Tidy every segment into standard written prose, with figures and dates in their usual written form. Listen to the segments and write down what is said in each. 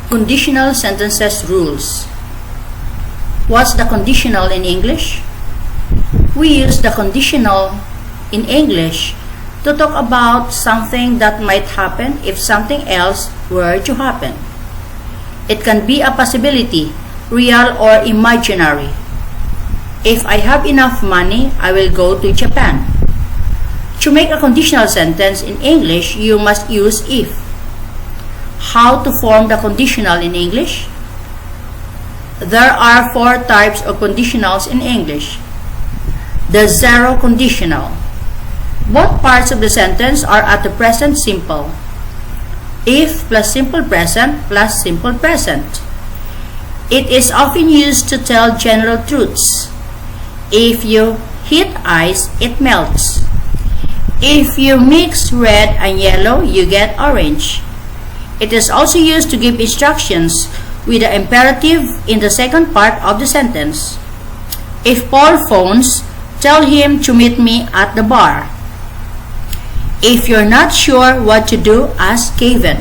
Conditional sentences rules. What's the conditional in English? We use the conditional in English to talk about something that might happen if something else were to happen. It can be a possibility, real or imaginary. If I have enough money, I will go to Japan. To make a conditional sentence in English, you must use if. How to form the conditional in English? There are 4 types of conditionals in English. The zero conditional. Both parts of the sentence are at the present simple. If plus simple present plus simple present. It is often used to tell general truths. If you heat ice, it melts. If you mix red and yellow, you get orange. It is also used to give instructions with the imperative in the second part of the sentence. If Paul phones, tell him to meet me at the bar. If you're not sure what to do, ask Kevin.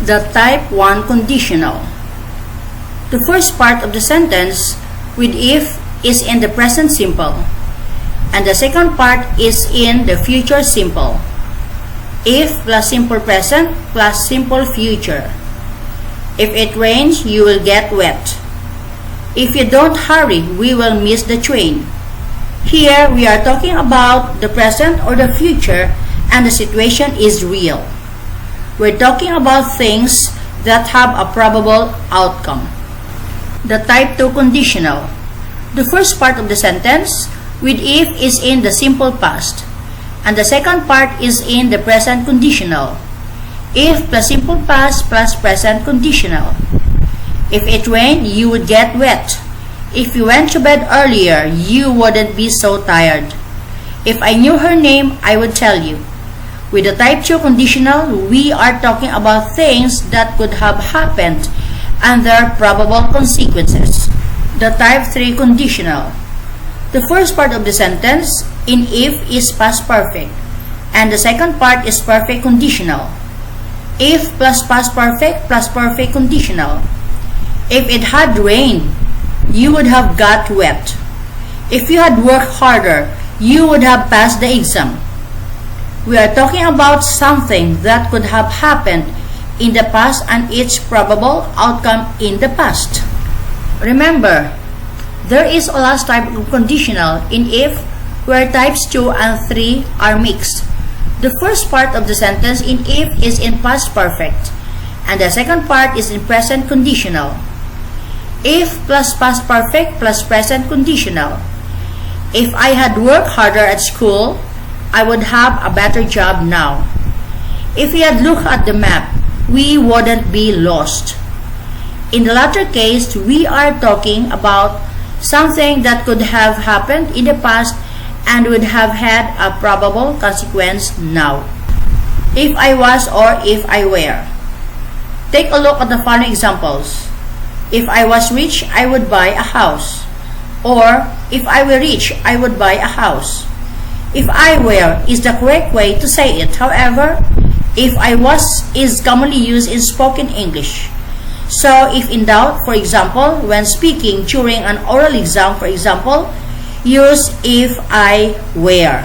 The type 1 conditional. The first part of the sentence with if is in the present simple, and the second part is in the future simple. If plus simple present plus simple future. If it rains, you will get wet. If you don't hurry, we will miss the train. Here, we are talking about the present or the future, and the situation is real. We're talking about things that have a probable outcome. The type 2 conditional. The first part of the sentence with if is in the simple past, and the second part is in the present conditional. If plus simple past plus present conditional. If it rained, you would get wet. If you went to bed earlier, you wouldn't be so tired. If I knew her name, I would tell you. With the type 2 conditional, we are talking about things that could have happened and their probable consequences. The type 3 conditional. The first part of the sentence in if is past perfect, and the second part is perfect conditional. If plus past perfect plus perfect conditional. If it had rained, you would have got wet. If you had worked harder, you would have passed the exam. We are talking about something that could have happened in the past and its probable outcome in the past. Remember, there is a last type of conditional in if where types 2 and 3 are mixed. The first part of the sentence in if is in past perfect, and the second part is in present conditional. If plus past perfect plus present conditional. If I had worked harder at school, I would have a better job now. If we had looked at the map, we wouldn't be lost. In the latter case, we are talking about something that could have happened in the past and would have had a probable consequence now. If I was or if I were. Take a look at the following examples. If I was rich, I would buy a house. Or, if I were rich, I would buy a house. If I were is the correct way to say it. However, if I was is commonly used in spoken English. So, if in doubt, for example, when speaking during an oral exam, for example, use if I were.